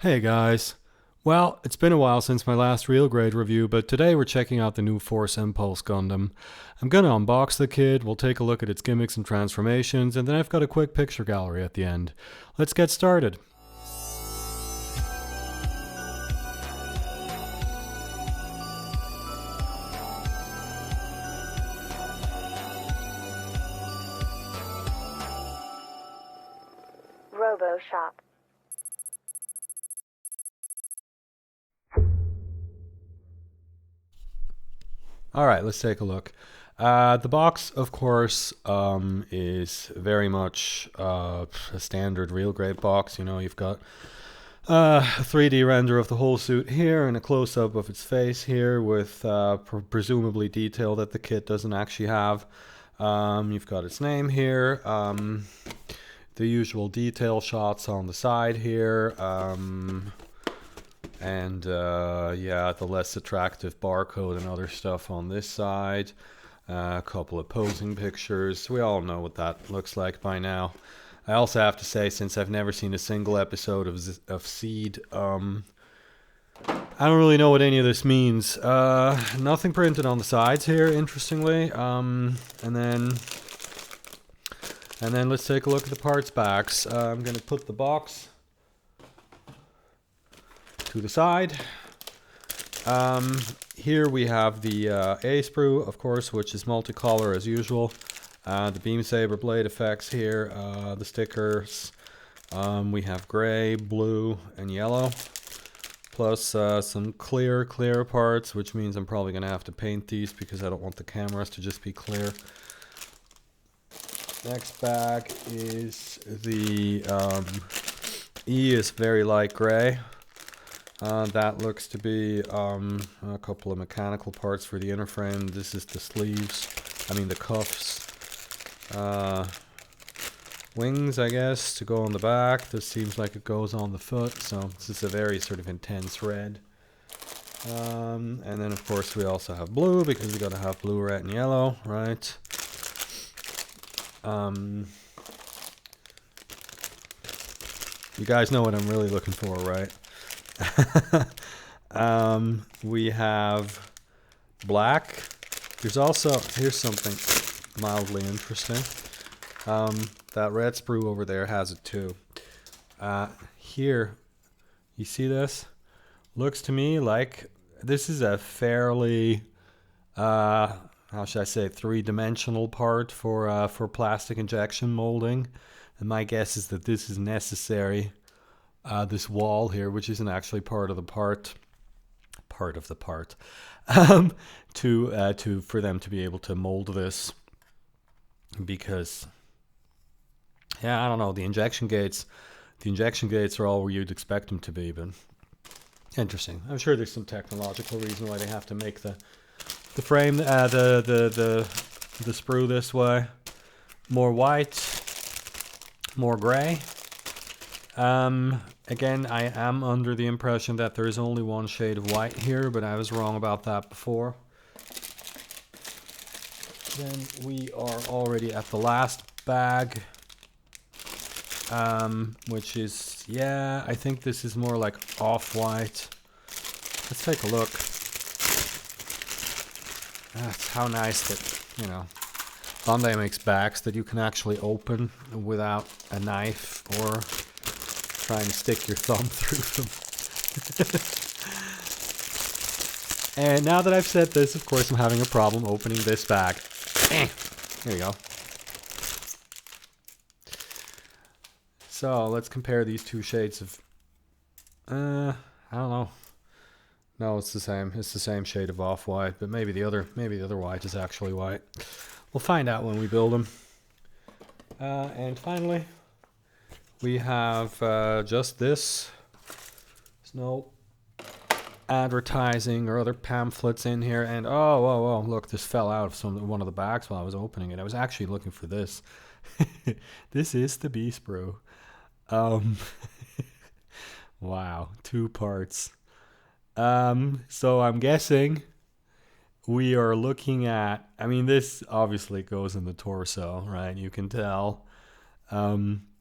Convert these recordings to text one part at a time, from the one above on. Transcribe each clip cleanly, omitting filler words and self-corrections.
Hey guys. Well, it's been a while since my last real grade review, but today we're checking out the new Force Impulse Gundam. I'm gonna unbox the kit, we'll take a look at its gimmicks and transformations, and then I've got a quick picture gallery at the end. Let's get started. Robo Shop. Alright, let's take a look. The box, of course, is very much a standard real grade box. You know, you've got a 3D render of the whole suit here and a close-up of its face here with presumably detail that the kit doesn't actually have. You've got its name here, the usual detail shots on the side here, and yeah, the less attractive barcode and other stuff on this side. A couple of posing pictures. We all know what that looks like by now. I also have to say, since I've never seen a single episode of Seed, I don't really know what any of this means. Nothing printed on the sides here, interestingly. And then let's take a look at the parts backs. I'm going to put the box to the side. Here we have the A sprue, of course, which is multicolor as usual. The beam saber blade effects here, the stickers. We have gray, blue, and yellow. Plus some clear parts, which means I'm probably going to have to paint these because I don't want the cameras to just be clear. Next bag is the E is very light gray. That looks to be a couple of mechanical parts for the inner frame. This is the sleeves, the cuffs. Wings, I guess, to go on the back. This seems like it goes on the foot, so this is a very sort of intense red. And then, of course, we also have blue, because we got to have blue, red, and yellow, right? You guys know what I'm really looking for, right? We have black. Here's something mildly interesting. That red sprue over there has it too. Here, you see this? Looks to me like this is a fairly, how should I say, three-dimensional part for plastic injection molding. And my guess is that this is necessary. This wall here, which isn't actually part of the part, for them to be able to mold this, because, yeah, I don't know, the injection gates are all where you'd expect them to be, but interesting. I'm sure there's some technological reason why they have to make the frame, the sprue this way, more white, more gray. Again, I am under the impression that there is only one shade of white here, but I was wrong about that before. Then we are already at the last bag, which is, yeah, I think this is more like off-white. Let's take a look. That's how nice that, Bandai makes bags that you can actually open without a knife or trying to stick your thumb through them. And now that I've said this, of course, I'm having a problem opening this bag. Here we go. So let's compare these two shades of, I don't know. No, it's the same. It's the same shade of off-white, but maybe the other white is actually white. We'll find out when we build them. And finally, we have just this. There's no advertising or other pamphlets in here. And oh, look, this fell out of one of the bags while I was opening it. I was actually looking for this. This is the B sprue. Wow, 2 parts. So I'm guessing we are looking at, this obviously goes in the torso, right? You can tell.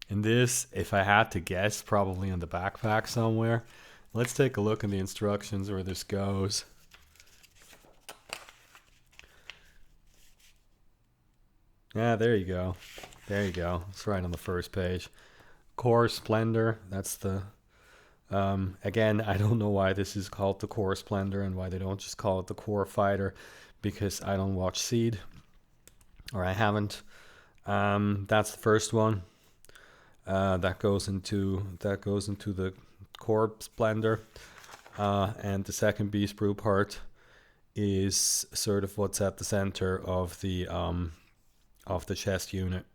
And this, if I had to guess, probably in the backpack somewhere. Let's take a look in the instructions where this goes. Yeah, there you go. There you go. It's right on the first page. Core Splendor. That's the... again, I don't know why this is called the Core Splendor and why they don't just call it the Core Fighter, because I don't watch Seed, or I haven't. That's the first one. That goes into the Core Splendor, and the second B sprue part is sort of what's at the center of the chest unit,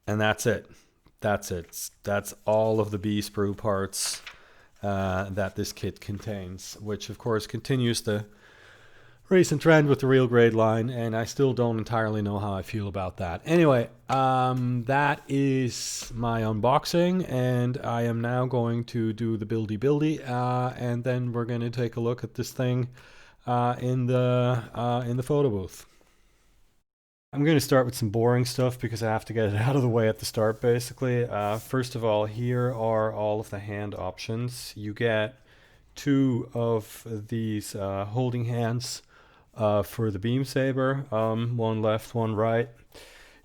and that's it. That's all of the B sprue parts that this kit contains, which of course continues the recent trend with the real grade line, and I still don't entirely know how I feel about that. Anyway, that is my unboxing, and I am now going to do the buildy, and then we're going to take a look at this thing in the photo booth. I'm going to start with some boring stuff because I have to get it out of the way at the start, basically. First of all, here are all of the hand options. You get 2 of these holding hands for the beam saber, one left, one right.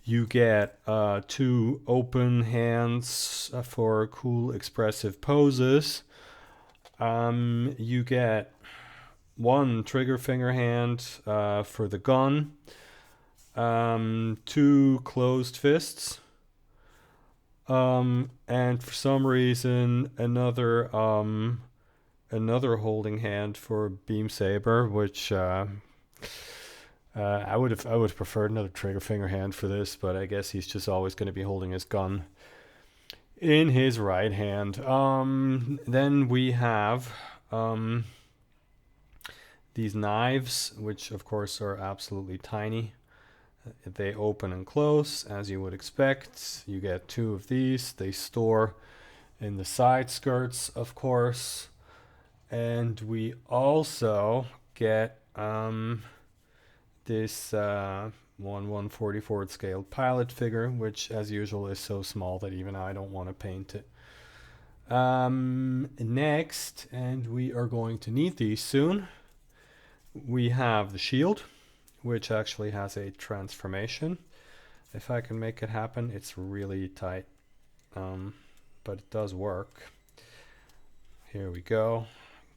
You get 2 open hands for cool expressive poses. You get 1 trigger finger hand for the gun. 2 closed fists, and for some reason another holding hand for beam saber, which I would have preferred another trigger finger hand for this, but I guess he's just always going to be holding his gun in his right hand. Then we have these knives, which of course are absolutely tiny. They open and close as you would expect. You get 2 of these. They store in the side skirts, of course. And we also get this 1/144th scale pilot figure, which as usual is so small that even I don't want to paint it. Next, and we are going to need these soon, we have the shield, which actually has a transformation. If I can make it happen, it's really tight, but it does work. Here we go.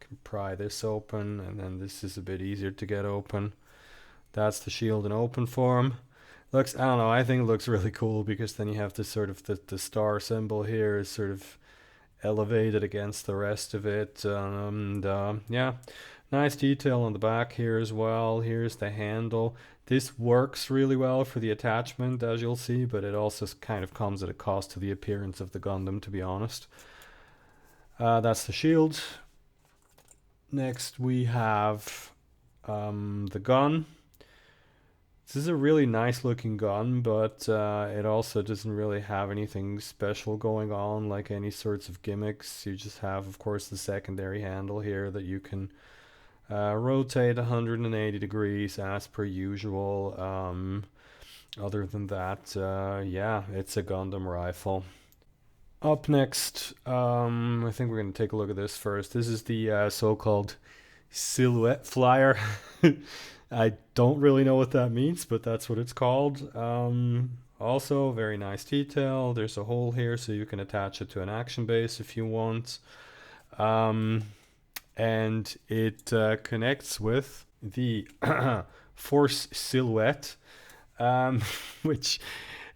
You can pry this open, and then this is a bit easier to get open. That's the shield in open form. Looks, I don't know, I think it looks really cool because then you have this sort of, the star symbol here is sort of elevated against the rest of it. Yeah. Nice detail on the back here as well. Here's the handle. This works really well for the attachment, as you'll see, but it also kind of comes at a cost to the appearance of the Gundam, to be honest. That's the shield. Next we have the gun. This is a really nice looking gun, but it also doesn't really have anything special going on, like any sorts of gimmicks. You just have, of course, the secondary handle here that you can rotate 180 degrees as per usual. Other than that, yeah, it's a Gundam rifle. Up next, I think we're going to take a look at this first. This is the so-called silhouette flyer. I don't really know what that means, but that's what it's called. Also, very nice detail. There's a hole here so you can attach it to an action base if you want. And it connects with the Force Silhouette, which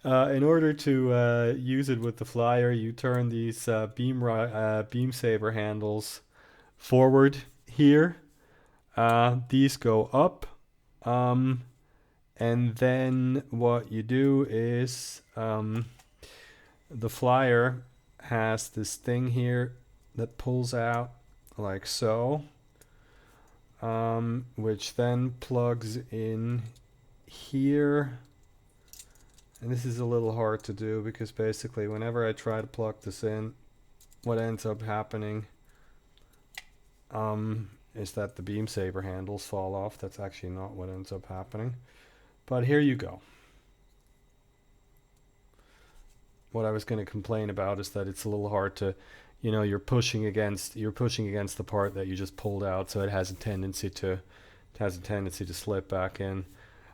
in order to use it with the flyer, you turn these beam saber handles forward here. These go up, and then what you do is the flyer has this thing here that pulls out like so, which then plugs in here. And this is a little hard to do because basically whenever I try to plug this in, what ends up happening is that the beam saber handles fall off. That's actually not what ends up happening. But here you go. what I was going to complain about is that it's a little hard to, you know, you're pushing against the part that you just pulled out, so it has a tendency to slip back in.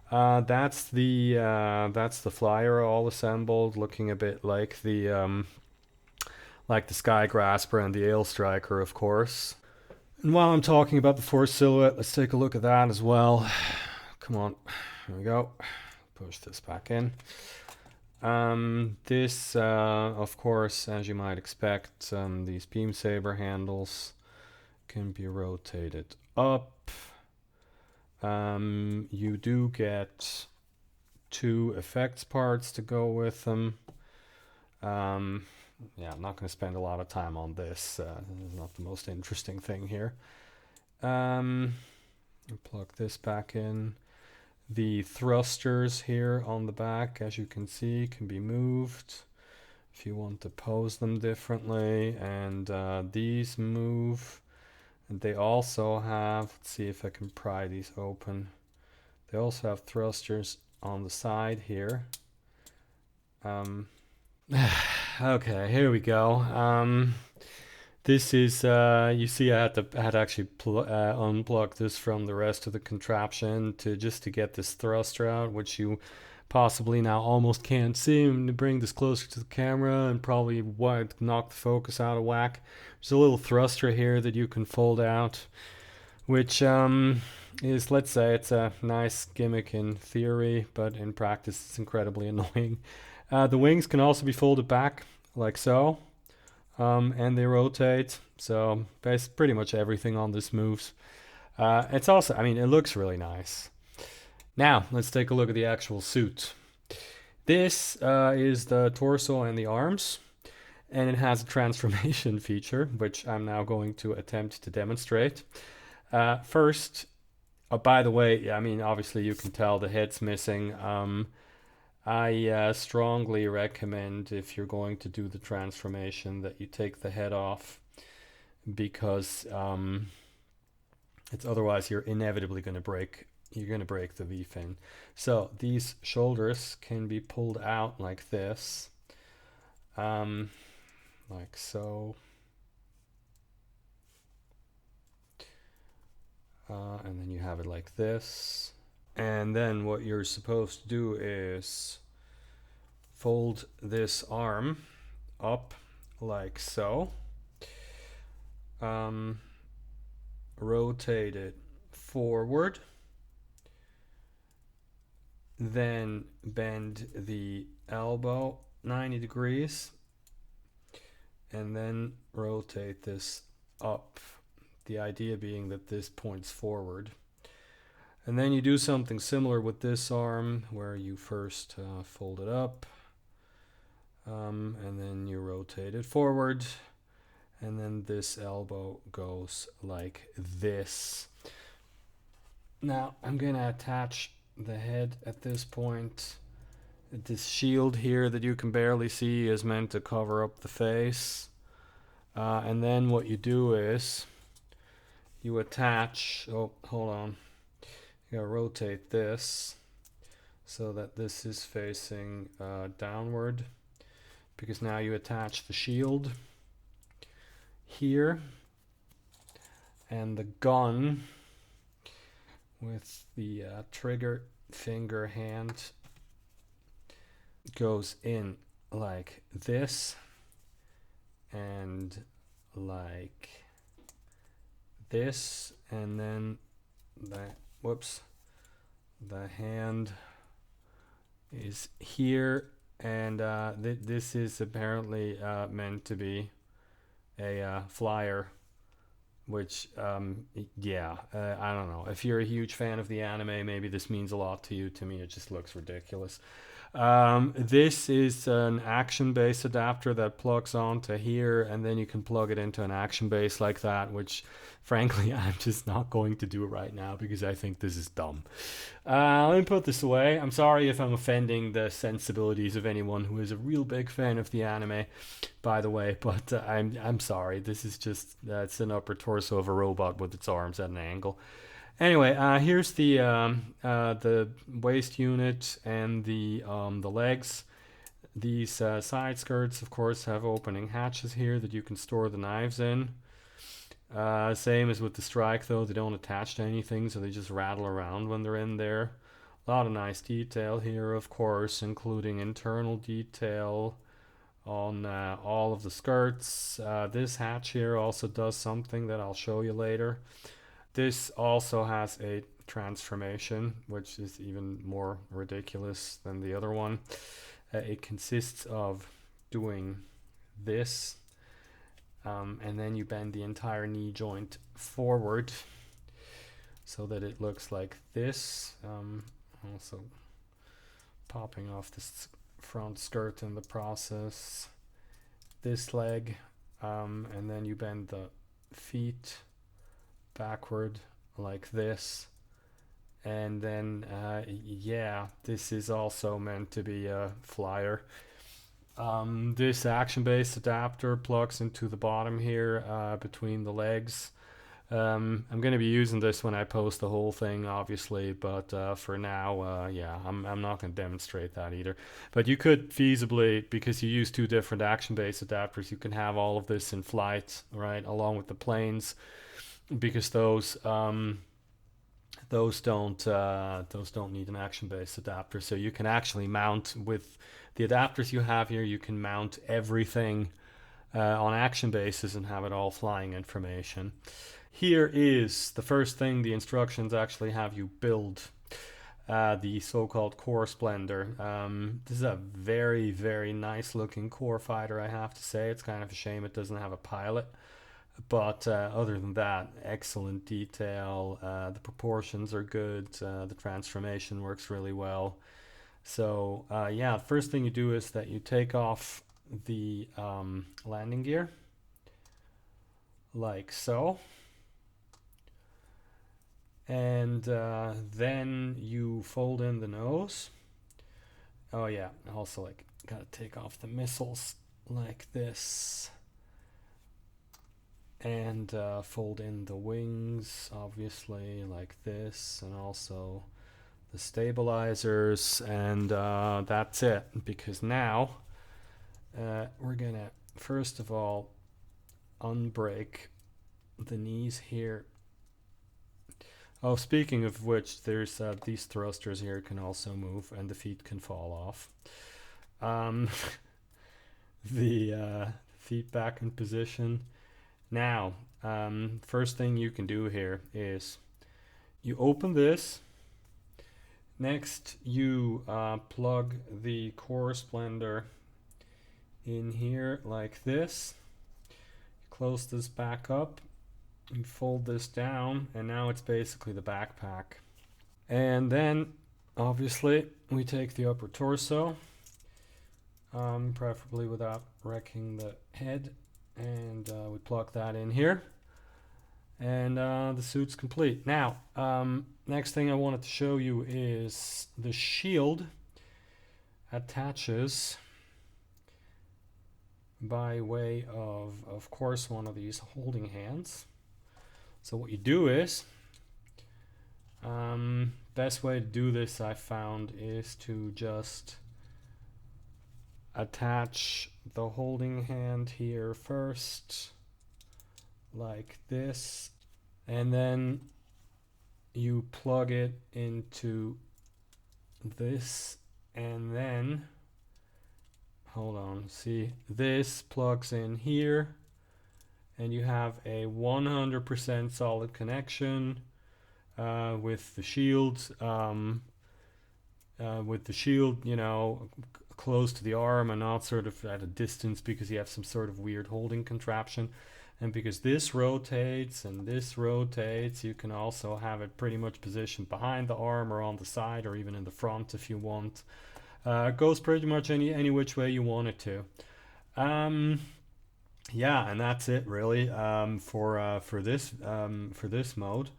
That's the flyer all assembled, looking a bit like the Sky Grasper and the Ale Striker, of course. And while I'm talking about the Force silhouette, let's take a look at that as well. Come on, here we go. Push this back in. This, of course, as you might expect, these beam saber handles can be rotated up. You do get 2 effects parts to go with them. Yeah, I'm not going to spend a lot of time on this. This is not the most interesting thing here. Plug this back in. The thrusters here on the back, as you can see, can be moved if you want to pose them differently. And these move. And they also have, let's see if I can pry these open. They also have thrusters on the side here. Okay, here we go. This is, you see, I had to actually unplug this from the rest of the contraption to get this thruster out, which you possibly now almost can't see. I'm going to bring this closer to the camera and probably knock the focus out of whack. There's a little thruster here that you can fold out, which is, let's say, it's a nice gimmick in theory, but in practice it's incredibly annoying. The wings can also be folded back like so, and they rotate, so pretty much everything on this moves. It's also, I mean, it looks really nice. Now, let's take a look at the actual suit. This is the torso and the arms, and it has a transformation feature, which I'm now going to attempt to demonstrate. First, by the way, I mean, obviously you can tell the head's missing. I strongly recommend, if you're going to do the transformation, that you take the head off, because it's otherwise you're inevitably going to break. You're going to break the V-fin. So these shoulders can be pulled out like this, like so, and then you have it like this. And then what you're supposed to do is fold this arm up like so, rotate it forward, then bend the elbow 90 degrees, and then rotate this up. The idea being that this points forward. And then you do something similar with this arm, where you first fold it up, and then you rotate it forward, and then this elbow goes like this. Now I'm going to attach the head at this point. This shield here that you can barely see is meant to cover up the face. And then what you do is you attach, oh, hold on. You gotta rotate this so that this is facing downward, because now you attach the shield here, and the gun with the trigger finger hand goes in like this and like this, and then the hand is here, and this is apparently meant to be a flyer, which yeah, I don't know. If you're a huge fan of the anime, maybe this means a lot to you. To me, it just looks ridiculous. This is an action base adapter that plugs onto here, and then you can plug it into an action base like that, which frankly I'm just not going to do right now because I think this is dumb. Let me put this away. I'm sorry if I'm offending the sensibilities of anyone who is a real big fan of the anime, by the way, but I'm sorry. This is just it's an upper torso of a robot with its arms at an angle. Anyway, here's the waist unit and the legs. These side skirts, of course, have opening hatches here that you can store the knives in. Same as with the strike, though, they don't attach to anything, so they just rattle around when they're in there. A lot of nice detail here, of course, including internal detail on all of the skirts. This hatch here also does something that I'll show you later. This also has a transformation, which is even more ridiculous than the other one. It consists of doing this, and then you bend the entire knee joint forward so that it looks like this. Also popping off this front skirt in the process. This leg, and then you bend the feet backward like this. And then, yeah, this is also meant to be a flyer. This action-based adapter plugs into the bottom here between the legs. I'm going to be using this when I post the whole thing, obviously, but for now, yeah, I'm not going to demonstrate that either. But you could feasibly, because you use two different action-based adapters, you can have all of this in flight, right, along with the planes, because those don't need an action-based adapter. So you can actually mount with the adapters you have here. You can mount everything on action bases and have it all flying information. Here is the first thing the instructions actually have you build. The so-called core splendor. This is a very, very nice looking core fighter, I have to say. It's kind of a shame it doesn't have a pilot. But other than that, excellent detail. The proportions are good. The transformation works really well. So yeah, the first thing you do is that you take off the landing gear, like so. And then you fold in the nose. Oh yeah, also like gotta take off the missiles like this. And fold in the wings, obviously, like this, and also the stabilizers, and that's it. Because now we're gonna first of all unbrake the knees here. Oh, speaking of which, there's these thrusters here can also move, and the feet can fall off. The feet back in position. Now, first thing you can do here is you open this. Next, you plug the core splendor in here like this. Close this back up. You fold this down, and now it's basically the backpack. And then, obviously, we take the upper torso, preferably without wrecking the head. And we plug that in here, and the suit's complete. Now, next thing I wanted to show you is the shield attaches by way of course, one of these holding hands. So what you do is, best way to do this I found is to just attach the holding hand here first, like this, and then you plug it into this, and then hold on, see, this plugs in here, and you have a 100% solid connection with the shield. With the shield, you know, close to the arm and not sort of at a distance, because you have some sort of weird holding contraption. And because this rotates and this rotates, you can also have it pretty much positioned behind the arm or on the side or even in the front if you want. It goes pretty much any which way you want it to. Yeah, and that's it really for this mode.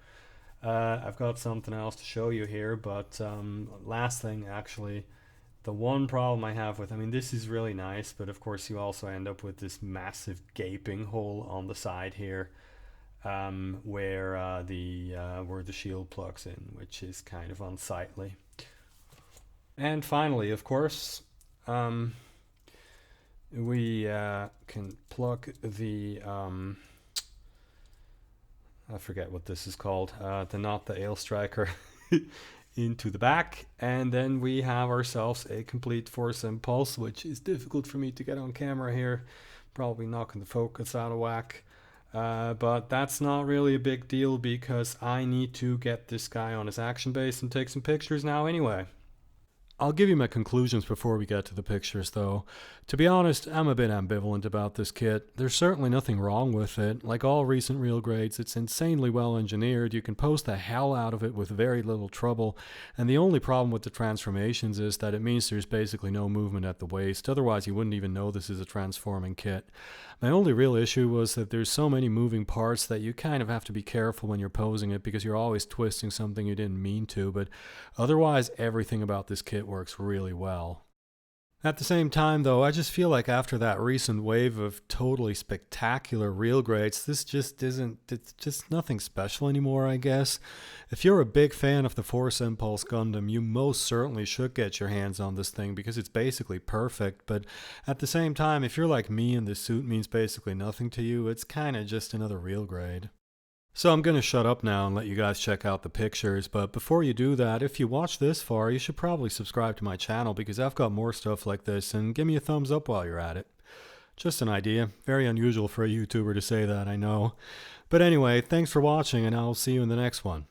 I've got something else to show you here, but last thing actually, the one problem I have with, I mean, this is really nice, but of course you also end up with this massive gaping hole on the side here, where the shield plugs in, which is kind of unsightly. And finally, of course, we can plug the I forget what this is called, not the ale striker, into the back, and then we have ourselves a complete force impulse, which is difficult for me to get on camera here, probably knocking the focus out of whack. But that's not really a big deal because I need to get this guy on his action base and take some pictures now anyway. I'll give you my conclusions before we get to the pictures, though. To be honest, I'm a bit ambivalent about this kit. There's certainly nothing wrong with it. Like all recent real grades, it's insanely well engineered. You can pose the hell out of it with very little trouble. And the only problem with the transformations is that it means there's basically no movement at the waist. Otherwise, you wouldn't even know this is a transforming kit. My only real issue was that there's so many moving parts that you kind of have to be careful when you're posing it because you're always twisting something you didn't mean to. But otherwise, everything about this kit works really well. At the same time, though, I just feel like after that recent wave of totally spectacular real grades, this just isn't, it's just nothing special anymore, I guess. If you're a big fan of the Force Impulse Gundam, you most certainly should get your hands on this thing because it's basically perfect, but at the same time, if you're like me and this suit means basically nothing to you, it's kinda just another real grade. So I'm going to shut up now and let you guys check out the pictures, but before you do that, if you watch this far, you should probably subscribe to my channel because I've got more stuff like this, and give me a thumbs up while you're at it. Just an idea. Very unusual for a YouTuber to say that, I know. But anyway, thanks for watching, and I'll see you in the next one.